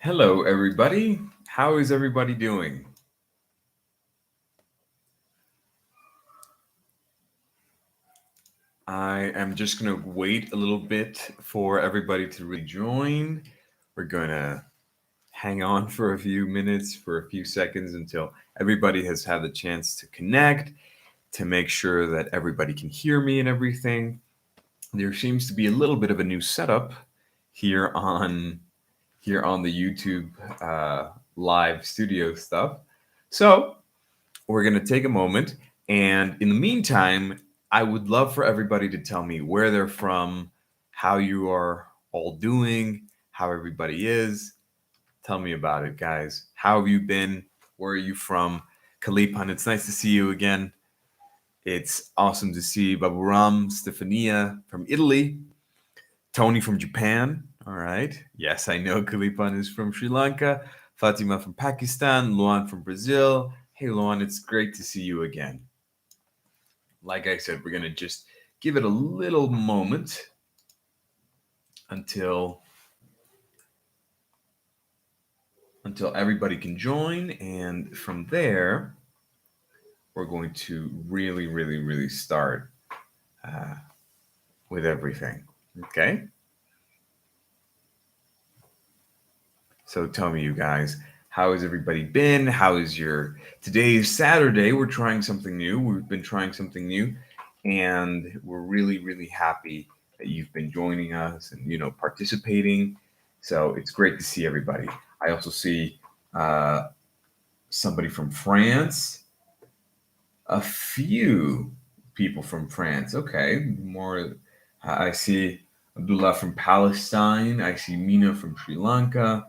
Hello, everybody. How is everybody doing? I am just going to wait a little bit for everybody to rejoin. We're going to hang on for a few minutes, for a few seconds until everybody has had the chance to connect, to make sure that everybody can hear me and everything. There seems to be a little bit of a new setup here on the YouTube live studio stuff. So we're going to take a moment. And in the meantime, I would love for everybody to tell me where they're from, how you are all doing, how everybody is. Tell me about it, guys. How have you been? Where are you from? Kalipan, it's nice to see you again. It's awesome to see Baburam, Stefania from Italy, Tony from Japan. All right. Yes, I know Kalipan is from Sri Lanka, Fatima from Pakistan, Luan from Brazil. Hey, Luan, it's great to see you again. Like I said, we're going to just give it a little moment until everybody can join, and from there we're going to really start uh, with everything. Okay, so tell me, you guys, how has everybody been? How is your today is Saturday? We're trying something new. We've been trying something new, and we're really happy that you've been joining us and participating. So it's great to see everybody. I also see uh, somebody from France, a few people from France. Okay, more. I see Abdullah from Palestine. I see Mina from Sri Lanka.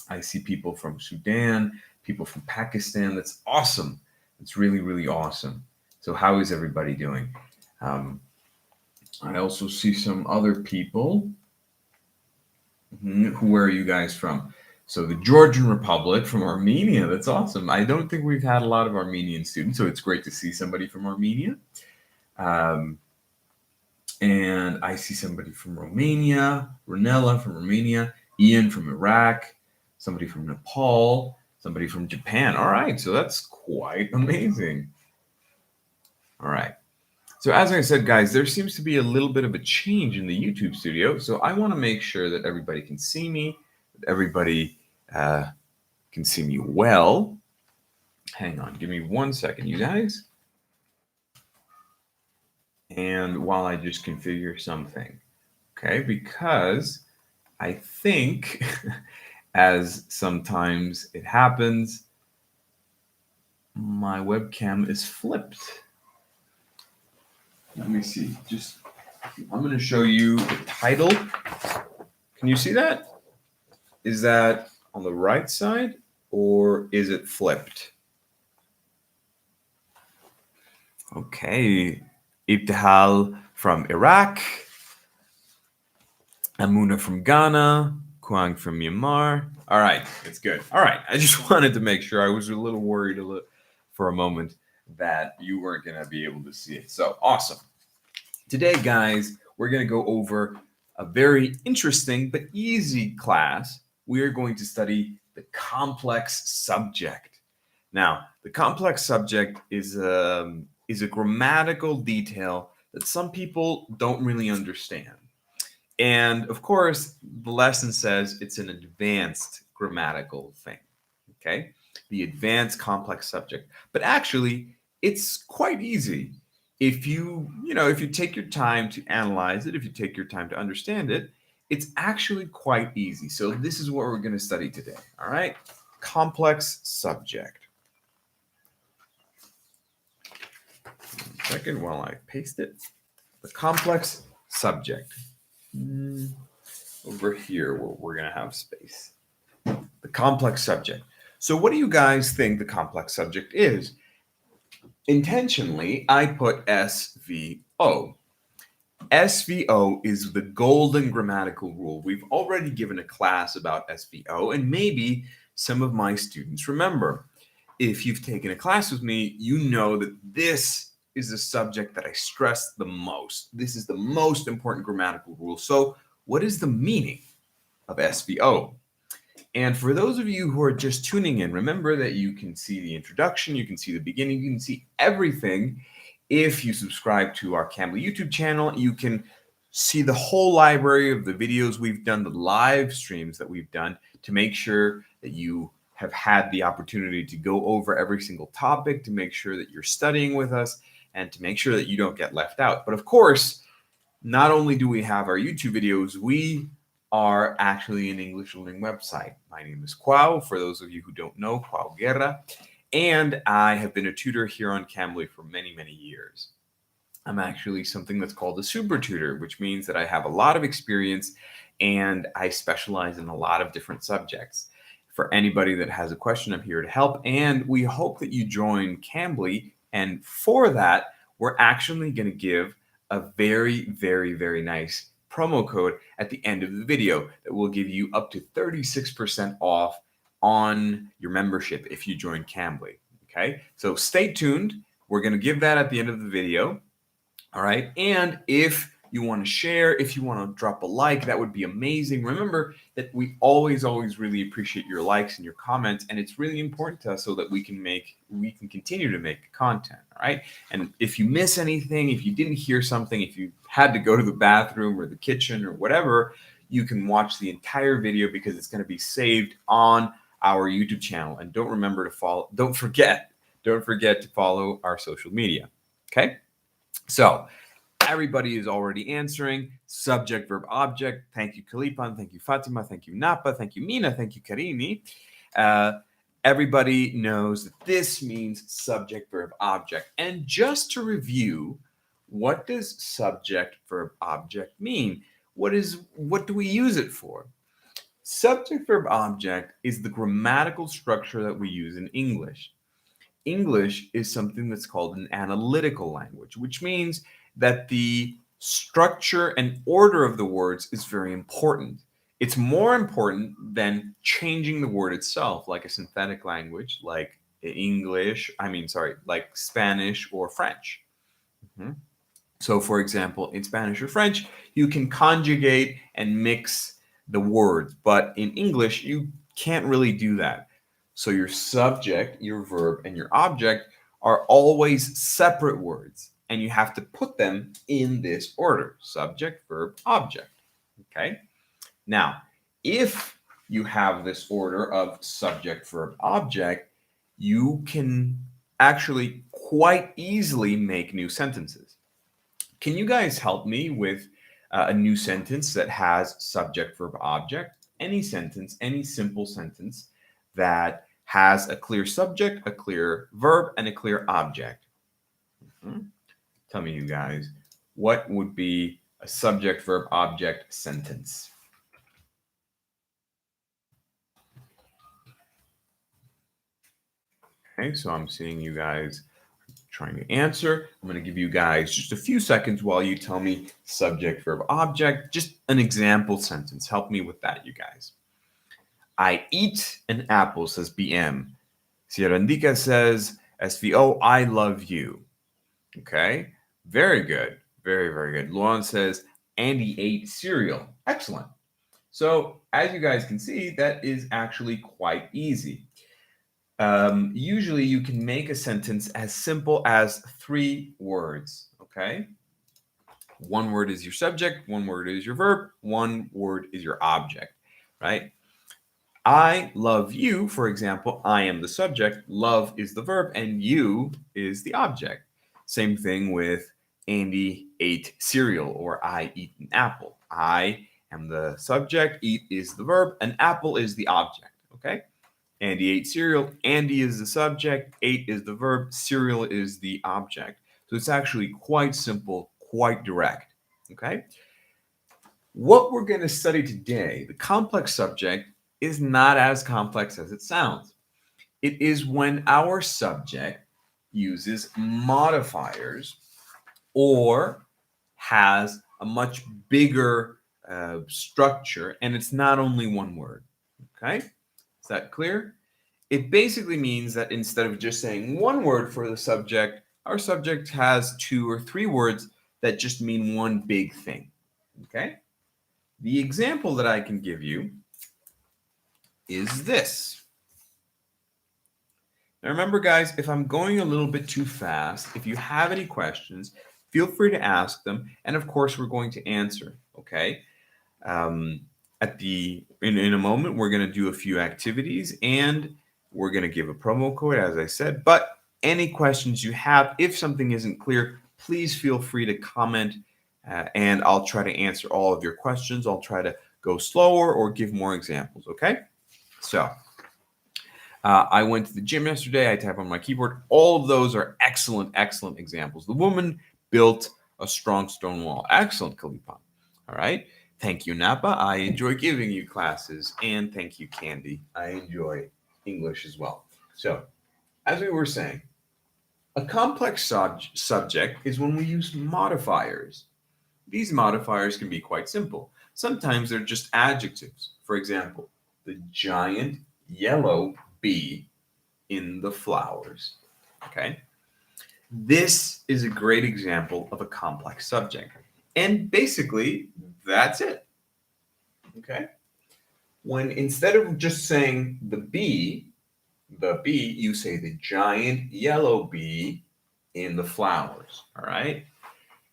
I see people from Sudan, people from Pakistan. That's awesome. It's really awesome. So how is everybody doing? Um, I also see some other people. Where are you guys from? So the Georgian Republic, from Armenia. That's awesome. I don't think we've had a lot of Armenian students, so it's great to see somebody from Armenia. Um, and I see somebody from Romania, Ranella from Romania, Ian from Iraq, somebody from Nepal, somebody from Japan. All right, so that's quite amazing. All right. So as I said, guys, there seems to be a little bit of a change in the YouTube studio. So I want to make sure that everybody can see me, that everybody can see me well. Hang on, give me 1 second, you guys. And while I just configure something, okay, because I think, as sometimes it happens, my webcam is flipped. Let me see. I'm going to show you the title. Can you see that? Is that on the right side or is it flipped? Okay. Ibtihal from Iraq, Amuna from Ghana, Kuang from Myanmar. All right, it's good. All right, I just wanted to make sure. I was a little worried for a moment that you weren't going to be able to see it. So awesome. Today, guys, we're going to go over a very interesting but easy class. We are going to study the complex subject. Now, the complex subject is a grammatical detail that some people don't really understand. And of course, the lesson says it's an advanced grammatical thing. Okay? The advanced complex subject. But actually, it's quite easy if if you take your time to analyze it, if you take your time to understand it. It's actually quite easy. So this is what we're going to study today. All right? Complex subject. 1 second while I paste it. The complex subject. Over here where we're going to have space. The complex subject. So what do you guys think the complex subject is? Intentionally, I put SVO. SVO is the golden grammatical rule. We've already given a class about SVO, and maybe some of my students remember. If you've taken a class with me, you know that this is the subject that I stress the most. This is the most important grammatical rule. So what is the meaning of SVO? And for those of you who are just tuning in, remember that you can see the introduction, you can see the beginning, you can see everything. If you subscribe to our Cambly YouTube channel, you can see the whole library of the videos we've done, the live streams that we've done, to make sure that you have had the opportunity to go over every single topic, to make sure that you're studying with us, and to make sure that you don't get left out. But of course, not only do we have our YouTube videos, we are actually an English learning website. My name is Cuau, for those of you who don't know, Cuau Guerra, and I have been a tutor here on Cambly for many, many years. I'm actually something that's called a super tutor, which means that I have a lot of experience and I specialize in a lot of different subjects. For anybody that has a question, I'm here to help, and we hope that you join Cambly. And for that, we're actually going to give a very, very, very nice promo code at the end of the video that will give you up to 36% off on your membership if you join Cambly. Okay, so stay tuned. We're going to give that at the end of the video. All right, and if you want to share, if you want to drop a like, that would be amazing. Remember that we always really appreciate your likes and your comments, and it's really important to us so that we can continue to make content. All right, and if you miss anything, if you didn't hear something, if you had to go to the bathroom or the kitchen or whatever, you can watch the entire video because it's going to be saved on our YouTube channel. And don't forget to follow our social media. Okay, so everybody is already answering. Subject, verb, object. Thank you, Kalipan. Thank you, Fatima. Thank you, Napa. Thank you, Mina. Thank you, Karini. Everybody knows that this means subject, verb, object. And just to review, what does subject, verb, object mean? What do we use it for? Subject, verb, object is the grammatical structure that we use in English. English is something that's called an analytical language, which means that the structure and order of the words is very important. It's more important than changing the word itself, like a synthetic language, like like Spanish or French. So, for example, in Spanish or French, you can conjugate and mix the words, but in English, you can't really do that. So your subject, your verb, and your object are always separate words, and you have to put them in this order: subject, verb, object. Okay? Now, if you have this order of subject, verb, object, you can actually quite easily make new sentences. Can you guys help me with a new sentence that has subject, verb, object? Any sentence, any simple sentence that has a clear subject, a clear verb, and a clear object. Tell me, you guys, what would be a subject, verb, object sentence? Okay, so I'm seeing you guys trying to answer. I'm going to give you guys just a few seconds while you tell me subject, verb, object. Just an example sentence. Help me with that, you guys. I eat an apple, says BM. Sierra Indica says SVO, I love you. Okay, very good. Very, very good. Lauren says Andy ate cereal. Excellent. So as you guys can see, that is actually quite easy. Usually you can make a sentence as simple as 3 words. Okay, 1 word is your subject, 1 word is your verb, 1 word is your object, right? I love you, for example, I am the subject, love is the verb, and you is the object. Same thing with Andy ate cereal, or I eat an apple. I am the subject, eat is the verb, and apple is the object, okay? Andy ate cereal, Andy is the subject, ate is the verb, cereal is the object. So it's actually quite simple, quite direct, okay? What we're going to study today, the complex subject, is not as complex as it sounds. It is when our subject uses modifiers or has a much bigger structure, and it's not only 1 word. Okay, is that clear? It basically means that instead of just saying 1 word for the subject, our subject has 2 or 3 words that just mean 1 big thing. Okay, the example that I can give you is this. Now remember, guys, if I'm going a little bit too fast, if you have any questions, feel free to ask them. And of course, we're going to answer, okay? Um, in a moment, we're going to do a few activities and we're going to give a promo code, as I said. But any questions you have, if something isn't clear, please feel free to comment and I'll try to answer all of your questions. I'll try to go slower or give more examples, okay? So, I went to the gym yesterday. I type on my keyboard. All of those are excellent, excellent examples. The woman built a strong stone wall. Excellent, Kalipan. All right. Thank you, Napa. I enjoy giving you classes. And thank you, Candy. I enjoy English as well. So, as we were saying, a complex subject is when we use modifiers. These modifiers can be quite simple. Sometimes they're just adjectives. For example, the giant yellow bee in the flowers. Okay? This is a great example of a complex subject. And basically, that's it. Okay? When instead of just saying the bee, you say the giant yellow bee in the flowers. All right?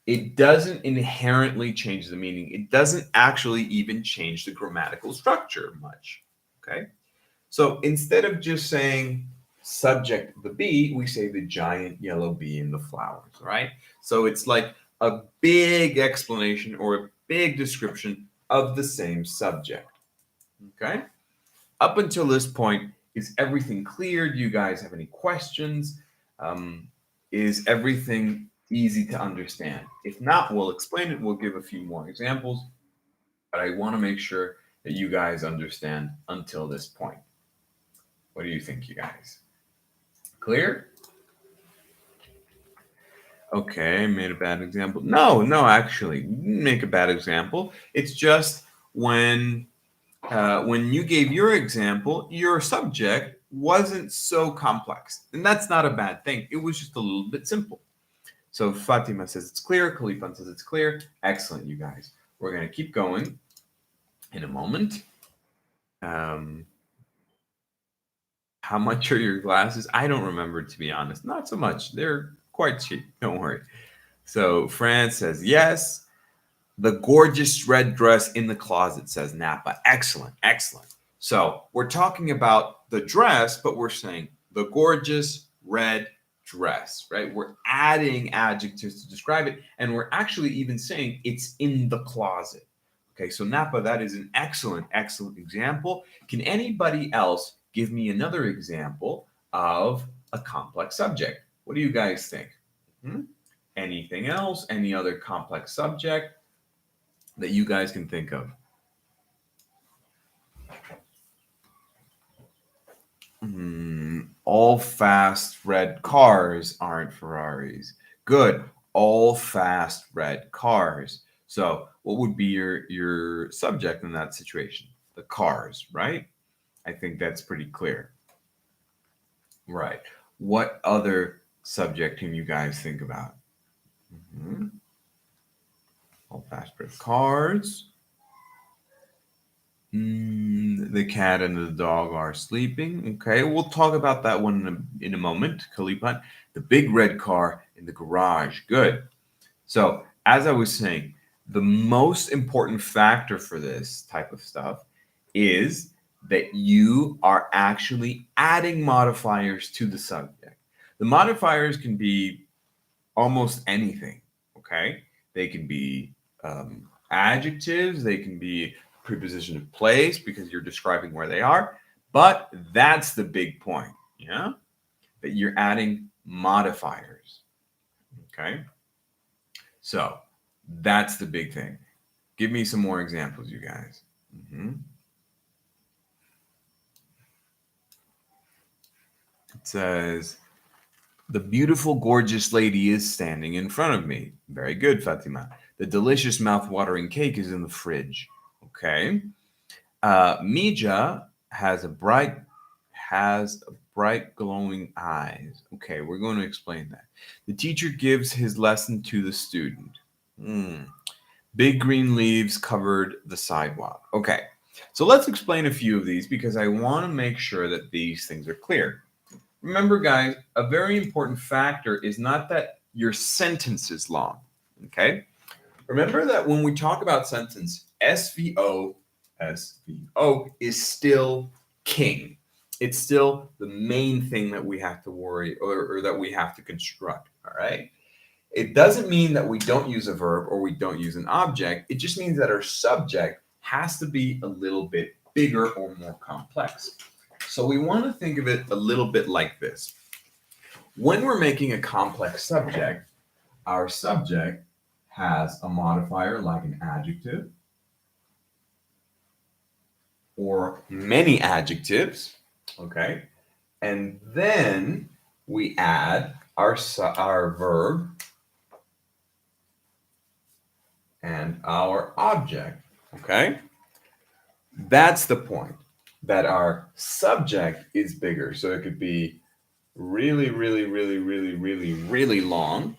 It doesn't inherently change the meaning. It doesn't actually even change the grammatical structure much. Okay? So instead of just saying subject the bee, we say the giant yellow bee in the flowers, right? So it's like a big explanation or a big description of the same subject. Okay? Up until this point, is everything clear? Do you guys have any questions? Is everything easy to understand? If not, we'll explain it. We'll give a few more examples. But I want to make sure that you guys understand until this point. What do you think, you guys? Clear? Okay, made a bad example. No, actually, didn't make a bad example. It's just when you gave your example, your subject wasn't so complex. And that's not a bad thing. It was just a little bit simple. So Fatima says it's clear. Khalifan says it's clear. Excellent, you guys. We're going to keep going in a moment. How much are your glasses? I don't remember, to be honest. Not so much. They're quite cheap. Don't worry. So Fran says yes. The gorgeous red dress in the closet, says Napa. Excellent, excellent. So we're talking about the dress, but we're saying the gorgeous red dress, right? We're adding adjectives to describe it, and we're actually even saying it's in the closet. Okay, so Napa, that is an excellent, excellent example. Can anybody else give me another example of a complex subject? What do you guys think? Anything else? Any other complex subject that you guys can think of? All fast red cars aren't Ferraris. Good. All fast red cars. So what would be your subject in that situation? The cars, right? I think that's pretty clear. Right. What other subject can you guys think about? All fast red cars. The cat and the dog are sleeping. Okay, we'll talk about that one in a moment. Kalipan, the big red car in the garage. Good. So, as I was saying, the most important factor for this type of stuff is that you are actually adding modifiers to the subject. The modifiers can be almost anything. Okay, they can be adjectives, they can be preposition of place because you're describing where they are. But that's the big point, yeah? That you're adding modifiers. Okay? So that's the big thing. Give me some more examples, you guys. It says, the beautiful, gorgeous lady is standing in front of me. Very good, Fatima. The delicious, mouth-watering cake is in the fridge. Okay. Mija has bright, glowing eyes. Okay, we're going to explain that. The teacher gives his lesson to the student. Big green leaves covered the sidewalk. Okay, So let's explain a few of these because I want to make sure that these things are clear. Remember, guys, a very important factor is not that your sentence is long. Okay? Remember that when we talk about sentence, SVO is still king. It's still the main thing that we have to worry or that we have to construct. All right? It doesn't mean that we don't use a verb or we don't use an object. It just means that our subject has to be a little bit bigger or more complex. So we want to think of it a little bit like this. When we're making a complex subject, our subject has a modifier like an adjective or many adjectives, okay? And then we add our verb and our object, okay? That's the point, that our subject is bigger. So it could be really, really, really, really, really, really long.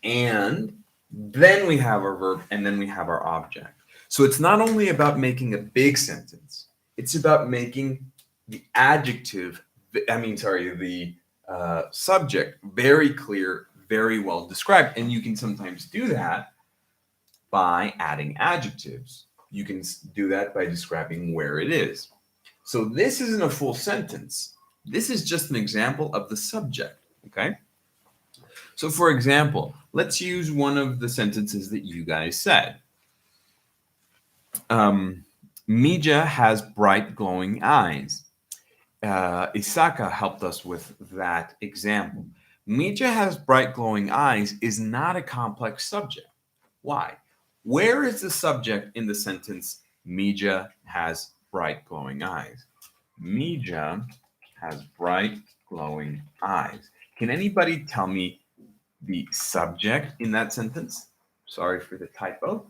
And then we have our verb and then we have our object. So it's not only about making a big sentence, it's about making the adjective, the subject very clear, very well described. And you can sometimes do that by adding adjectives. You can do that by describing where it is. So this isn't a full sentence. This is just an example of the subject, okay? So for example, let's use one of the sentences that you guys said. Mija has bright glowing eyes. Isaka helped us with that example. Mija has bright glowing eyes is not a complex subject. Why? Where is the subject in the sentence, Mija has bright glowing eyes? Mija has bright glowing eyes. Can anybody tell me the subject in that sentence? Sorry for the typo.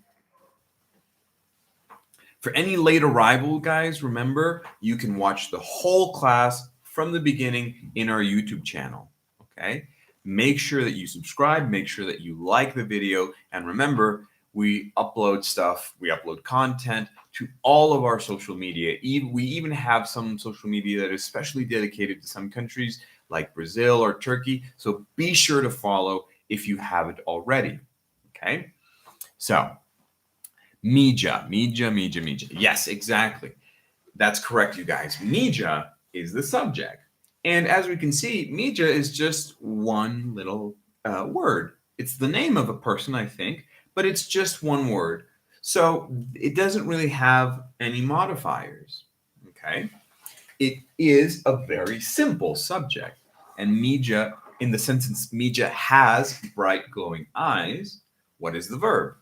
For any late arrival guys, remember, you can watch the whole class from the beginning in our YouTube channel, okay? Make sure that you subscribe, make sure that you like the video, and remember, we upload stuff, we upload content to all of our social media. We even have some social media that is specially dedicated to some countries like Brazil or Turkey, so be sure to follow if you haven't already, okay? So, Mija. Yes, exactly. That's correct, you guys. Mija is the subject. And as we can see, Mija is just one little word. It's the name of a person, I think, but it's just one word. So it doesn't really have any modifiers, okay? It is a very simple subject. And Mija, in the sentence, Mija has bright glowing eyes, what is the verb?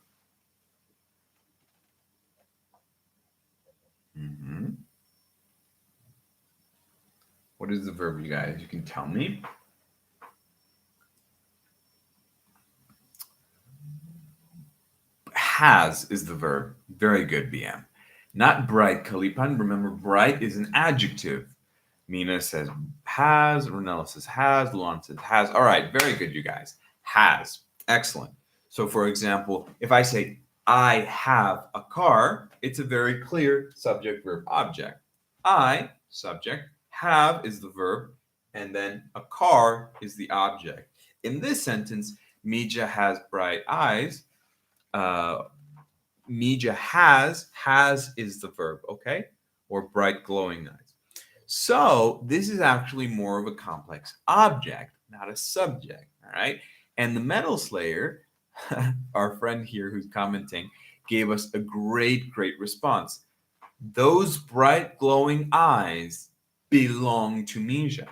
Mm-hmm. What is the verb, you guys? You can tell me. Has is the verb. Very good, BM. Not bright, Kalipan. Remember, bright is an adjective. Mina says has. Ronella says has. Luan says has. All right, very good, you guys. Has. Excellent. So, for example, if I say, I have a car, it's a very clear subject, verb, object. I, subject, have is the verb, and then a car is the object. In this sentence, Mija has bright eyes. Mija has is the verb, okay? Or bright glowing eyes. So this is actually more of a complex object, not a subject, all right? And the Metal Slayer, our friend here who's commenting, gave us a great response. Those bright glowing eyes belong to Mija.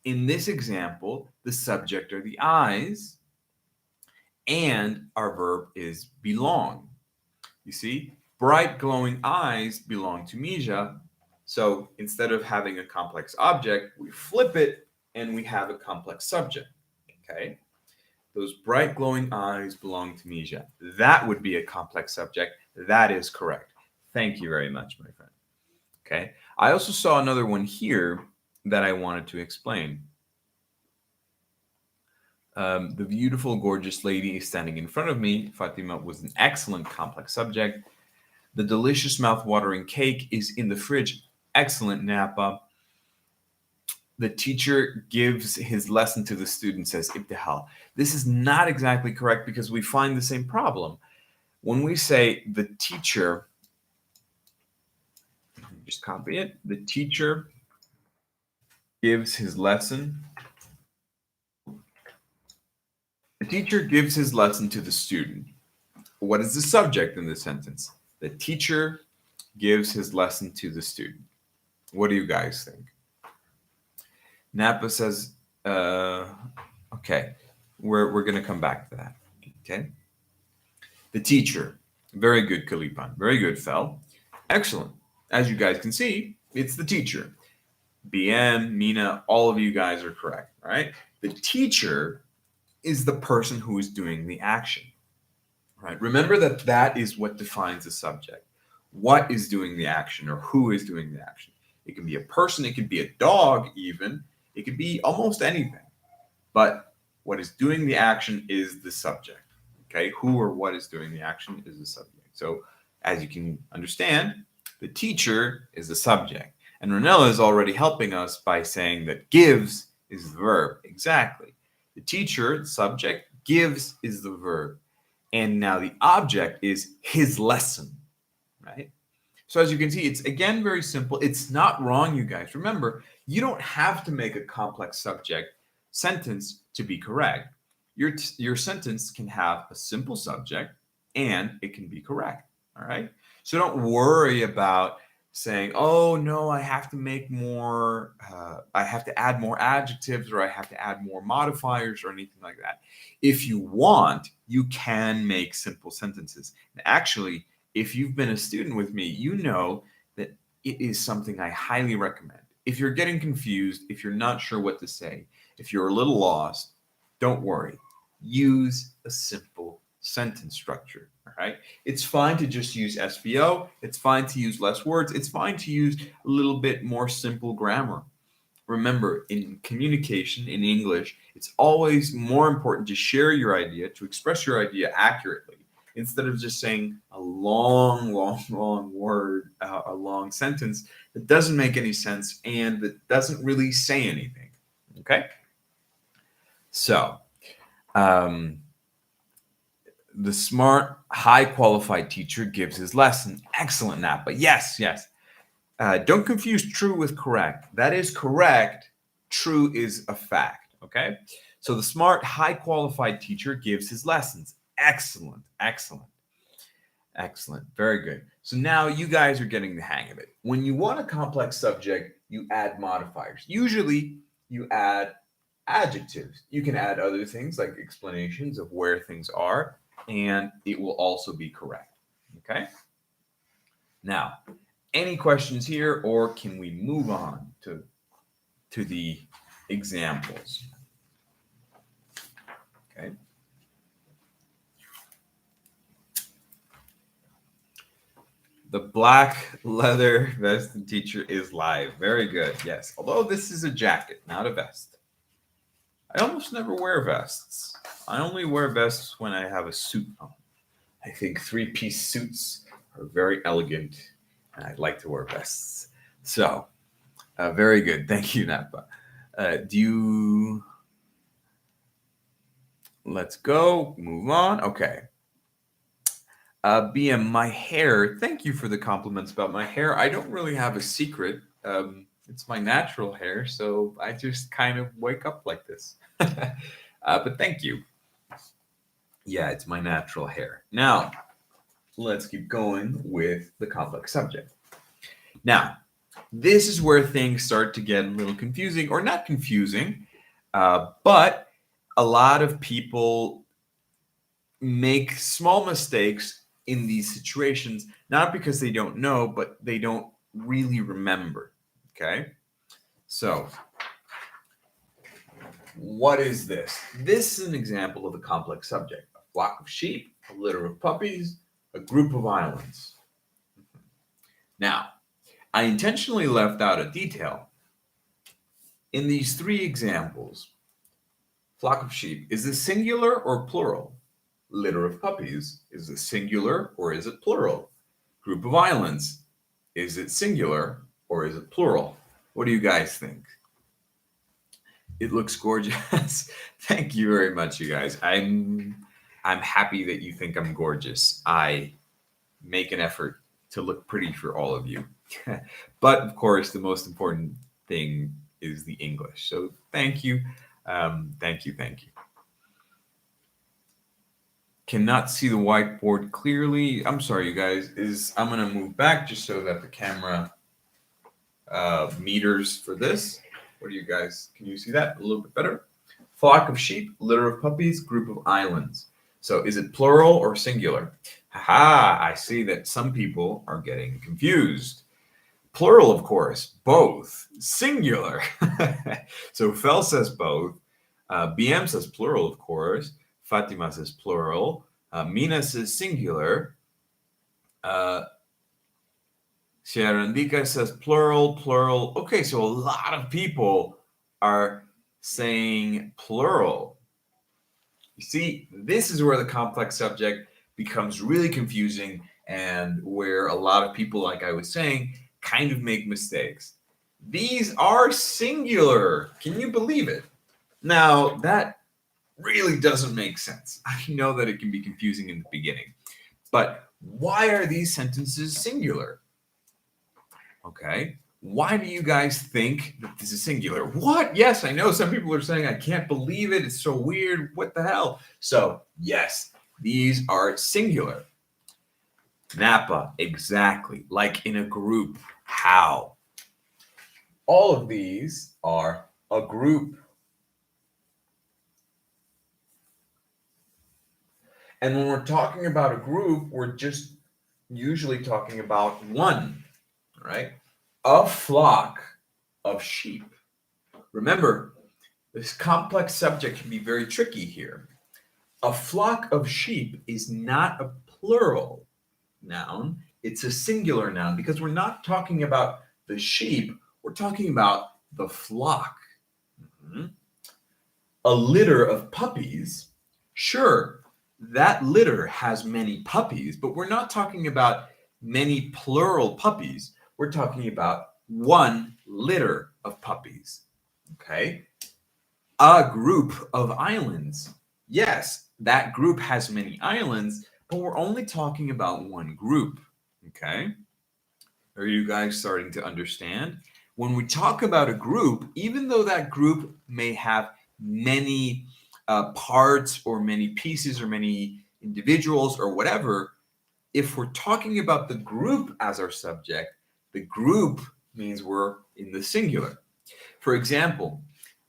In this example, the subject are the eyes, and our verb is belong. You see, bright glowing eyes belong to Mija. So instead of having a complex object, we flip it and we have a complex subject. Okay? Those bright glowing eyes belong to Mija. That would be a complex subject. That is correct. Thank you very much, my friend. Okay? I also saw another one here that I wanted to explain. The beautiful, gorgeous lady is standing in front of me. Fatima was an excellent complex subject. The delicious mouth-watering cake is in the fridge. Excellent, Napa. The teacher gives his lesson to the student, says Ibtihal. This is not exactly correct because we find the same problem. When we say the teacher, just copy it, the teacher gives his lesson. The teacher gives his lesson to the student. What is the subject in this sentence? The teacher gives his lesson to the student. What do you guys think? Napa says, okay, we're going to come back to that. Okay. The teacher. Very good, Kalipan. Very good, Fel. Excellent. As you guys can see, it's the teacher. BM, Mina, all of you guys are correct. All right. The teacher is the person who is doing the action. Right. Remember that is what defines the subject. What is doing the action or who is doing the action? It can be a person, it could be a dog even, it could be almost anything. But what is doing the action is the subject. Okay, who or what is doing the action is the subject. So as you can understand, the teacher is the subject. And Ranella is already helping us by saying that gives is the verb. Exactly. The teacher, the subject, gives is the verb. And now the object is his lesson, right? So as you can see, it's again very simple. It's not wrong, you guys. Remember, you don't have to make a complex subject sentence to be correct. Your sentence can have a simple subject and it can be correct, all right? So don't worry about saying, oh no, I have to make more, I have to add more adjectives or I have to add more modifiers or anything like that. If you want, you can make simple sentences. And actually, if you've been a student with me, you know that it is something I highly recommend. If you're getting confused, if you're not sure what to say, if you're a little lost, don't worry. Use a simple sentence structure, all right? It's fine to just use SVO. It's fine to use less words. It's fine to use a little bit more simple grammar. Remember, in communication, in English, it's always more important to share your idea, to express your idea accurately, instead of just saying a long word, a long sentence that doesn't make any sense and that doesn't really say anything. Okay? So, the smart, high qualified teacher gives his lesson. Excellent, Napa. Yes. Don't confuse true with correct. That is correct. True is a fact. Okay? So the smart, high qualified teacher gives his lessons. Excellent. Very good. So now you guys are getting the hang of it. When you want a complex subject, you add modifiers. Usually you add adjectives. You can add other things like explanations of where things are, and it will also be correct. Okay? Now, any questions here, or can we move on to the examples? Okay. The black leather vested teacher is live. Very good. Yes. Although this is a jacket, not a vest. I almost never wear vests. I only wear vests when I have a suit on. I think three-piece suits are very elegant, and I like to wear vests. So, very good. Thank you, Napa. Let's go. Move on. Okay. BM, my hair. Thank you for the compliments about my hair. I don't really have a secret. It's my natural hair, so I just kind of wake up like this. But thank you. Yeah, it's my natural hair. Now, let's keep going with the complex subject. Now, this is where things start to get a little confusing, or not confusing, but a lot of people make small mistakes in these situations, not because they don't know, but they don't really remember. Okay? So, what is this? This is an example of a complex subject. A flock of sheep, a litter of puppies, a group of islands. Now, I intentionally left out a detail. In these three examples, flock of sheep, is it singular or plural? Litter of puppies, is it singular or is it plural? Group of islands. Is it singular or is it plural? What do you guys think? It looks gorgeous. Thank you very much, you guys. I'm happy that you think I'm gorgeous. I make an effort to look pretty for all of you. But of course, the most important thing is the English. So thank you. Thank you. Cannot see the whiteboard clearly. I'm sorry, you guys. I'm going to move back just so that the camera meters for this. What do you guys, can you see that a little bit better? Flock of sheep, litter of puppies, group of islands. So is it plural or singular? Haha, I see that some people are getting confused. Plural, of course, both. Singular. So Fel says both. BM says plural, of course. Fatima says plural. Mina says singular. Sharandika says plural. Okay, so a lot of people are saying plural. You see, this is where the complex subject becomes really confusing and where a lot of people, like I was saying, kind of make mistakes. These are singular. Can you believe it? Now, that really doesn't make sense. I know that it can be confusing in the beginning, but why are these sentences singular? Okay, why do you guys think that this is singular? What? Yes, I know some people are saying, I can't believe it. It's so weird. What the hell? So, yes, these are singular. Napa, exactly. Like in a group. How? All of these are a group. And when we're talking about a group, we're just usually talking about one, right? A flock of sheep. Remember, this complex subject can be very tricky here. A flock of sheep is not a plural noun. It's a singular noun because we're not talking about the sheep. We're talking about the flock. Mm-hmm. A litter of puppies. Sure, that litter has many puppies, but we're not talking about many plural puppies. We're talking about one litter of puppies. Okay? A group of islands. Yes, that group has many islands, but we're only talking about one group. Okay? Are you guys starting to understand? When we talk about a group, even though that group may have many parts or many pieces or many individuals or whatever, if we're talking about the group as our subject, the group means we're in the singular. For example,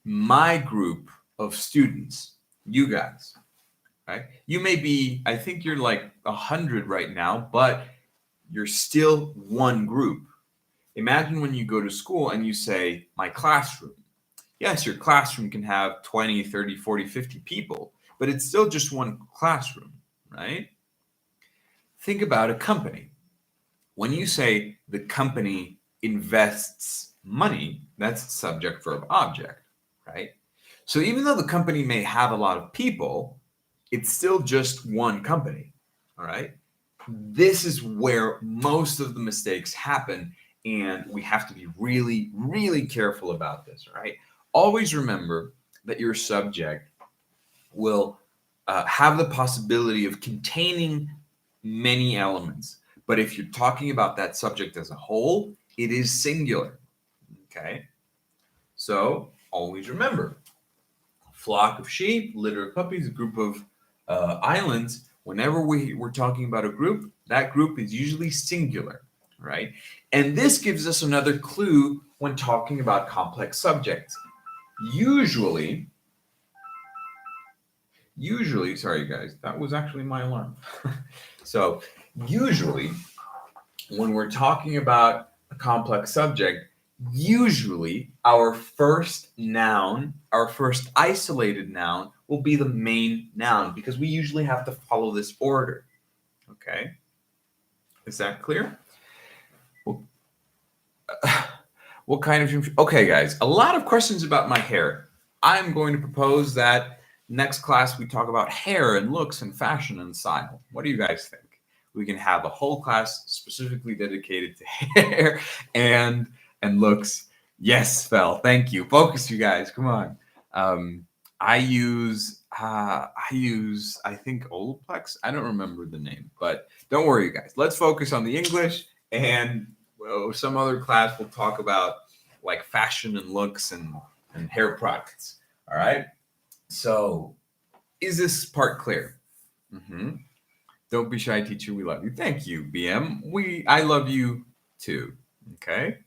my group of students, you guys, right? You may be, I think you're like 100 right now, but you're still one group. Imagine when you go to school and you say, my classroom. Yes, your classroom can have 20, 30, 40, 50 people, but it's still just one classroom, right? Think about a company. When you say the company invests money, that's subject, verb, object, right? So even though the company may have a lot of people, it's still just one company, all right? This is where most of the mistakes happen, and we have to be really, really careful about this, right? Always remember that your subject will have the possibility of containing many elements. But if you're talking about that subject as a whole, it is singular, okay? So always remember, flock of sheep, litter of puppies, a group of islands. Whenever we're talking about a group, that group is usually singular, right? And this gives us another clue when talking about complex subjects. Usually, sorry guys, that was actually my alarm. So usually, when we're talking about a complex subject, usually our first noun, our first isolated noun, will be the main noun because we usually have to follow this order. Okay? Is that clear? Well, what kind of... Okay, guys, a lot of questions about my hair. I'm going to propose that next class we talk about hair and looks and fashion and style. What do you guys think? We can have a whole class specifically dedicated to hair and looks. Yes, Fel. Thank you. Focus, you guys. Come on. I use I think Olaplex. I don't remember the name, but don't worry, you guys. Let's focus on the English, and some other class we'll talk about like fashion and looks and hair products. All right. So, is this part clear? Don't be shy, teacher. We love you. Thank you, BM. I love you too. Okay.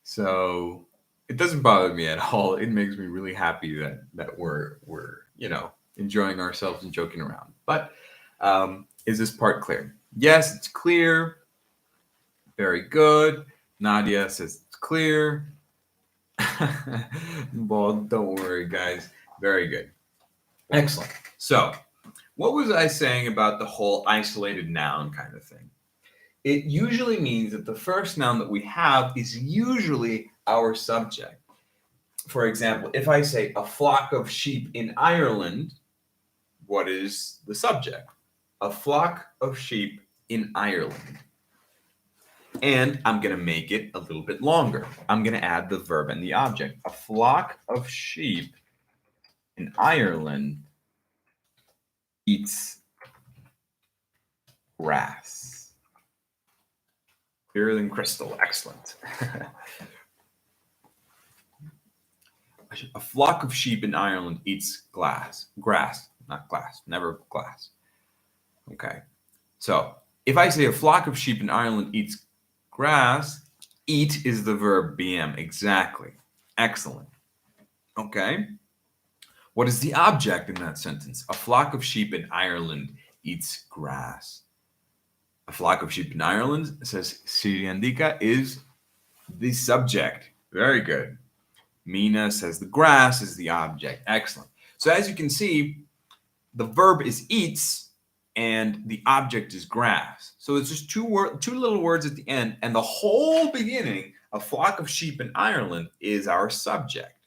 So it doesn't bother me at all. It makes me really happy that we're enjoying ourselves and joking around. But is this part clear? Yes, it's clear. Very good. Nadia says it's clear. Well, don't worry, guys. Very good. Excellent. So, what was I saying about the whole isolated noun kind of thing? It usually means that the first noun that we have is usually our subject. For example, if I say a flock of sheep in Ireland, what is the subject? A flock of sheep in Ireland. And I'm going to make it a little bit longer. I'm going to add the verb and the object. A flock of sheep in Ireland eats grass. Clearer than crystal. Excellent. A flock of sheep in Ireland eats grass, not glass, never glass. Okay. So if I say a flock of sheep in Ireland eats grass, eat is the verb BM. Exactly. Excellent. Okay. What is the object in that sentence? A flock of sheep in Ireland eats grass. A flock of sheep in Ireland, says Siriandika, is the subject. Very good. Mina says the grass is the object. Excellent. So as you can see, the verb is eats and the object is grass. So it's just two little words at the end, and the whole beginning, a flock of sheep in Ireland, is our subject,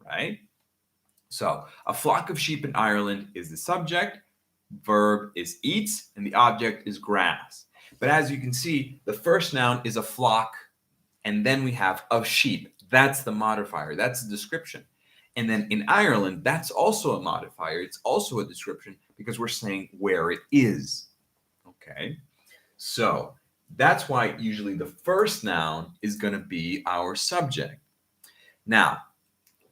right? So a flock of sheep in Ireland is the subject, verb is eats, and the object is grass. But as you can see, the first noun is a flock, and then we have of sheep. That's the modifier. That's the description. And then in Ireland, that's also a modifier. It's also a description because we're saying where it is. Okay. So that's why usually the first noun is going to be our subject. Now,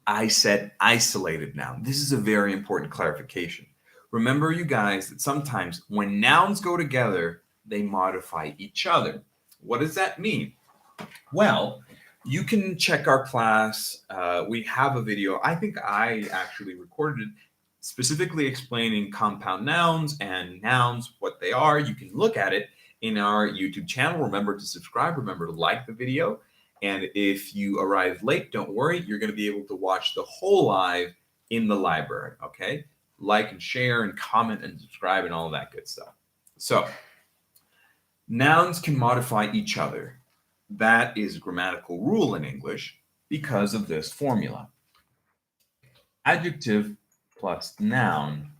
I said isolated noun. This is a very important clarification. Remember, you guys, that sometimes when nouns go together, they modify each other. What does that mean? Well, you can check our class. We have a video. I think I actually recorded it specifically explaining compound nouns and nouns, what they are. You can look at it in our YouTube channel. Remember to subscribe. Remember to like the video. And if you arrive late, don't worry. You're going to be able to watch the whole live in the library. Okay? Like and share and comment and subscribe and all that good stuff. So, nouns can modify each other. That is a grammatical rule in English because of this formula. Adjective plus noun.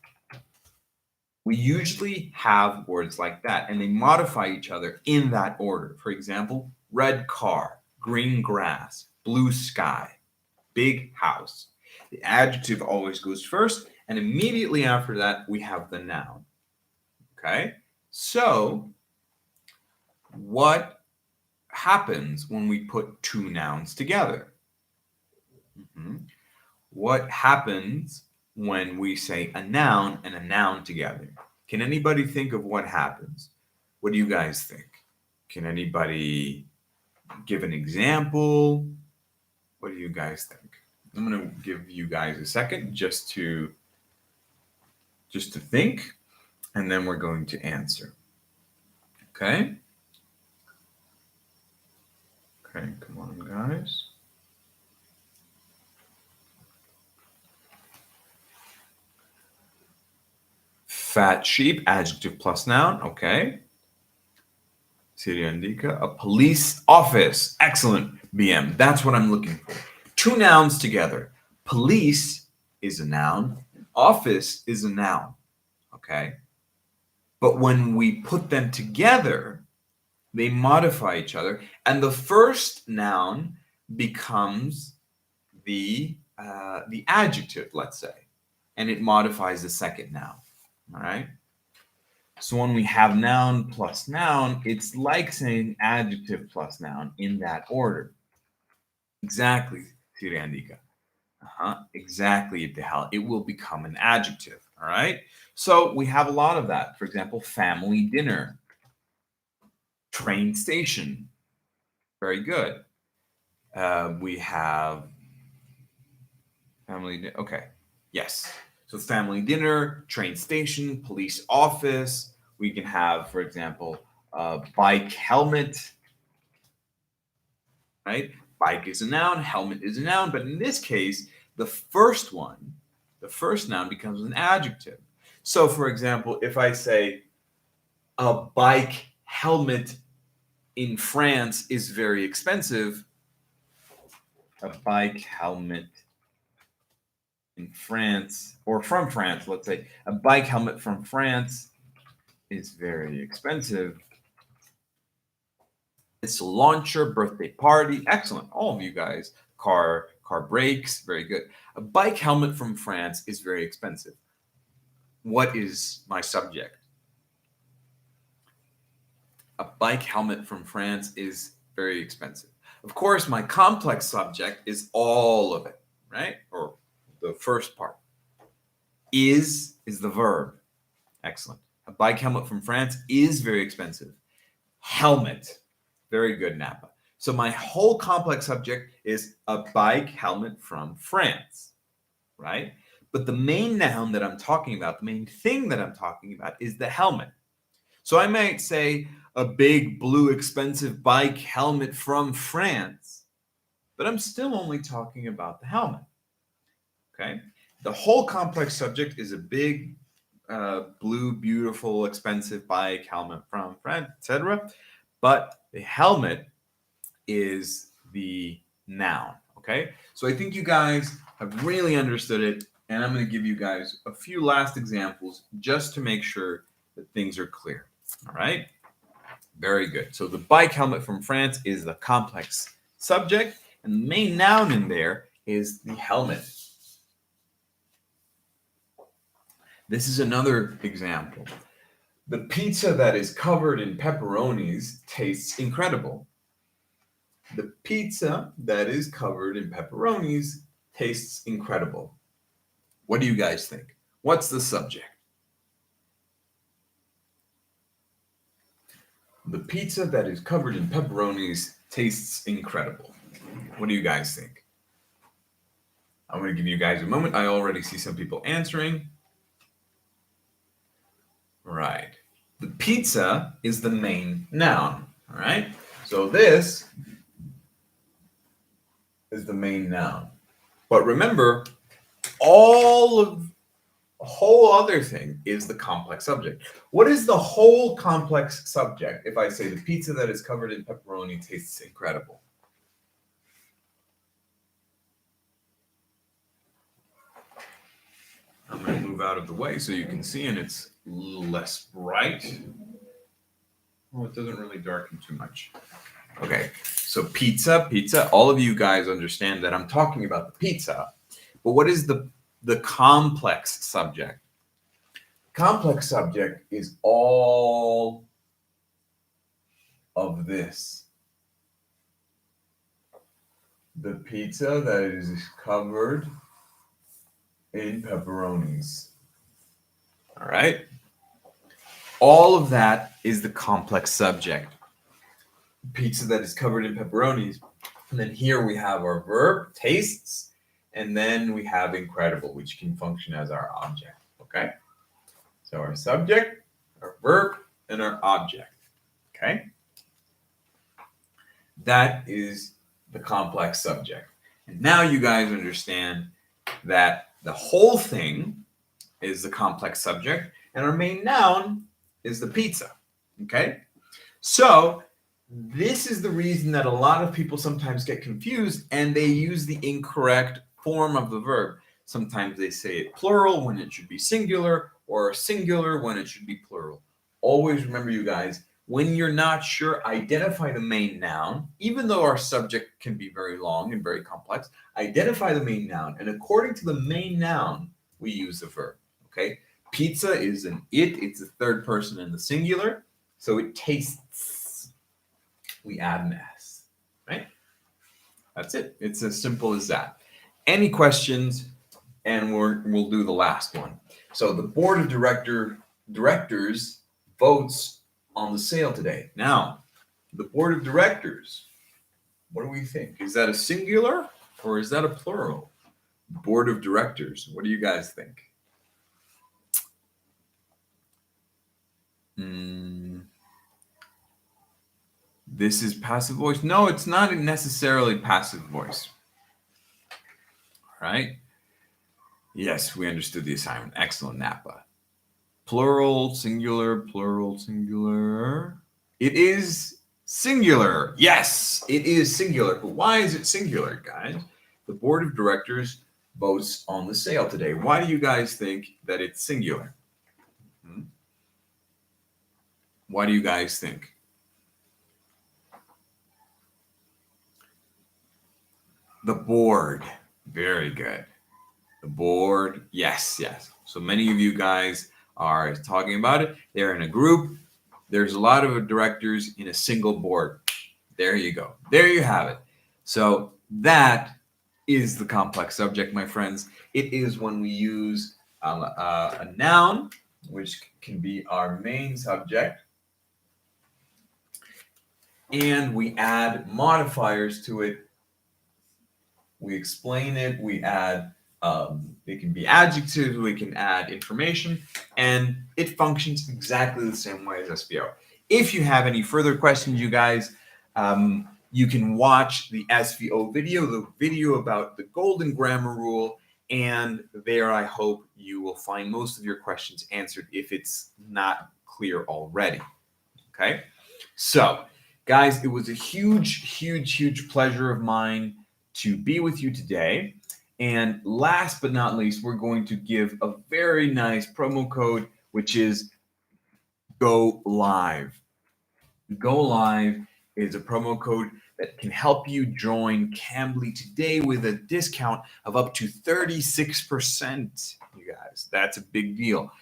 We usually have words like that, and they modify each other in that order. For example, red car, green grass, blue sky, big house. The adjective always goes first, and immediately after that, we have the noun. Okay? So, what happens when we put two nouns together? What happens when we say a noun and a noun together? Can anybody think of what happens? What do you guys think? Can anybody give an example? What do you guys think? I'm going to give you guys a second just to think, and then we're going to answer. Okay? Okay, come on, guys. Fat sheep, adjective plus noun. Okay. Syria Indica, a police office. Excellent, BM. That's what I'm looking for. Two nouns together. Police is a noun. Office is a noun. Okay. But when we put them together, they modify each other, and the first noun becomes the adjective, let's say, and it modifies the second noun. All right. So when we have noun plus noun, it's like saying adjective plus noun in that order. Exactly, Tirandika. Exactly, Ibtihal. It will become an adjective. All right. So we have a lot of that. For example, family dinner, train station. Very good. We have family. Okay. Yes. So family dinner, train station, police office. We can have, for example, bike helmet. Right? Bike is a noun, helmet is a noun, but in this case, the first noun becomes an adjective. So, for example, if I say a bike helmet in France is very expensive, a bike helmet in France, or from France, let's say, a bike helmet from France is very expensive. It's a launcher, birthday party, excellent. All of you guys, car brakes, very good. A bike helmet from France is very expensive. What is my subject? A bike helmet from France is very expensive. Of course, my complex subject is all of it, right? Or the first part. Is the verb. Excellent. A bike helmet from France is very expensive. Helmet. Very good, Napa. So my whole complex subject is a bike helmet from France, right? But the main noun that I'm talking about, the main thing that I'm talking about is the helmet. So I might say a big blue expensive bike helmet from France, but I'm still only talking about the helmet, okay? The whole complex subject is a big blue, beautiful, expensive bike helmet from France, etc. But the helmet is the noun, okay? So I think you guys have really understood it, and I'm going to give you guys a few last examples just to make sure that things are clear, all right? Very good. So the bike helmet from France is the complex subject, and the main noun in there is the helmet. This is another example. The pizza that is covered in pepperonis tastes incredible. The pizza that is covered in pepperonis tastes incredible. What do you guys think? What's the subject? The pizza that is covered in pepperonis tastes incredible. What do you guys think? I'm going to give you guys a moment. I already see some people answering. Right. The pizza is the main noun. All right. So this is the main noun. But remember, all of the whole other thing is the complex subject. What is the whole complex subject if I say the pizza that is covered in pepperoni tastes incredible? I'm going to move out of the way so you can see, and it's a little less bright. Oh, it doesn't really darken too much. Okay, so pizza. All of you guys understand that I'm talking about the pizza. But what is the complex subject? Complex subject is all of this. The pizza that is covered in pepperonis. All right? All of that is the complex subject. Pizza that is covered in pepperonis. And then here we have our verb, tastes, and then we have incredible, which can function as our object. Okay? So our subject, our verb, and our object. Okay? That is the complex subject. And now you guys understand that the whole thing is the complex subject, and our main noun is the pizza. Okay? So this is the reason that a lot of people sometimes get confused and they use the incorrect form of the verb. Sometimes they say it plural when it should be singular, or singular when it should be plural. always remember, you guys, when you're not sure, identify the main noun. Even though our subject can be very long and very complex, identify the main noun. And according to the main noun, we use the verb. Okay? Pizza is an it. It's the third person in the singular. So it tastes. We add an S. Right? That's it. It's as simple as that. Any questions? And we'll do the last one. So the board of directors votes on the sale today. Now, the board of directors, what do we think? Is that a singular or is that a plural? Board of directors. What do you guys think? This is passive voice. No, it's not necessarily passive voice. All right. Yes, we understood the assignment. Excellent, Napa. Plural, singular, plural, singular. It is singular. Yes, it is singular. But why is it singular, guys? The board of directors votes on the sale today. Why do you guys think that it's singular? Why do you guys think? The board. Very good. The board. Yes, yes. So many of you guys are talking about it. They're in a group. There's a lot of directors in a single board. There you go. There you have it. So that is the complex subject, my friends. It is when we use a noun, which can be our main subject, and we add modifiers to it. We explain it. We add, it can be adjectives. We can add information, and it functions exactly the same way as SVO. If you have any further questions, you guys, you can watch the SVO video, the video about the golden grammar rule, and there I hope you will find most of your questions answered if it's not clear already. Okay? So, guys, it was a huge pleasure of mine to be with you today. And last but not least, we're going to give a very nice promo code, which is Go Live. Go Live is a promo code that can help you join Cambly today with a discount of up to 36%. You guys, that's a big deal.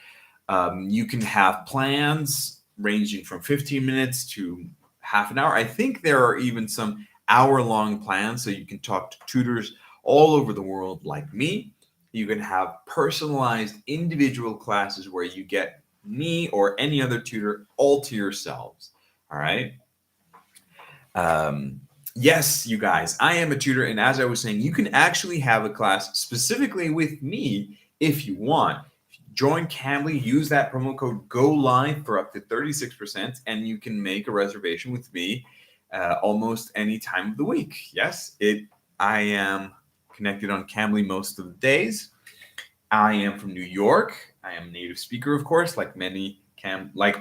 You can have plans ranging from 15 minutes to half an hour. I think there are even some hour-long plans, so you can talk to tutors all over the world like me. You can have personalized individual classes where you get me or any other tutor all to yourselves. All right. Yes, you guys, I am a tutor. And as I was saying, you can actually have a class specifically with me if you want. Join Cambly, use that promo code GOLIVE for up to 36%, and you can make a reservation with me almost any time of the week. Yes, I am connected on Cambly most of the days. I am from New York. I am a native speaker, of course, like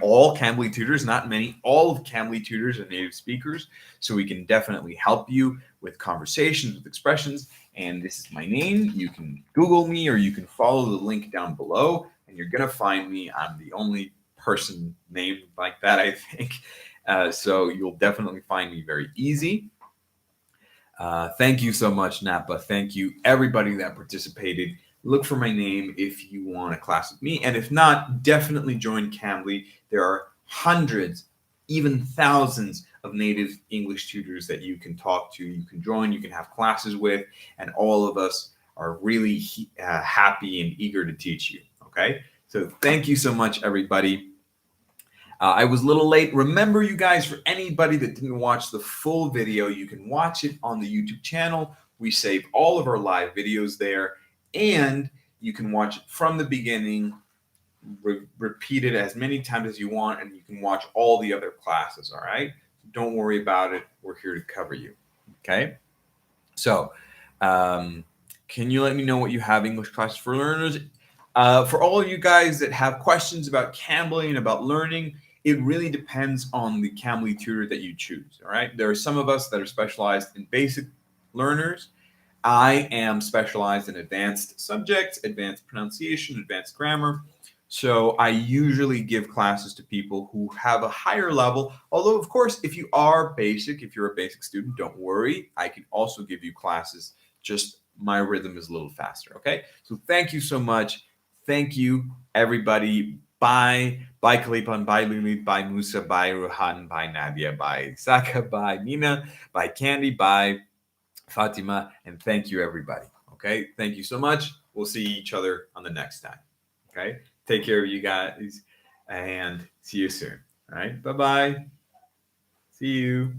all Cambly tutors, not many, all of Cambly tutors are native speakers. So we can definitely help you with conversations, with expressions. And this is my name. You can Google me or you can follow the link down below and you're going to find me. I'm the only person named like that, I think. So you'll definitely find me very easy. Thank you so much, Napa. Thank you, everybody that participated. Look for my name if you want a class with me. And if not, definitely join Cambly. There are hundreds, even thousands of native English tutors that you can talk to, you can join, you can have classes with, and all of us are really happy and eager to teach you. Okay? So thank you so much, everybody. I was a little late. Remember, you guys, for anybody that didn't watch the full video, you can watch it on the YouTube channel. We save all of our live videos there. And you can watch it from the beginning, repeat it as many times as you want, and you can watch all the other classes, all right? Don't worry about it. We're here to cover you, okay? So can you let me know what you have English classes for learners? For all of you guys that have questions about Cambly and about learning, it really depends on the Cambly tutor that you choose, all right? There are some of us that are specialized in basic learners. I am specialized in advanced subjects, advanced pronunciation, advanced grammar. So I usually give classes to people who have a higher level. Although, of course, if you are basic, if you're a basic student, don't worry. I can also give you classes. Just my rhythm is a little faster. Okay. So thank you so much. Thank you, everybody. Bye. Bye, Kalipan. Bye, Lulit. Bye, Musa. Bye, Ruhan. Bye, Nadia. Bye, Saka. Bye, Nina. Bye, Candy. Bye, Fatima. And thank you, everybody. Okay. Thank you so much. We'll see each other on the next time. Okay. Take care of you guys and see you soon. All right. Bye bye. See you.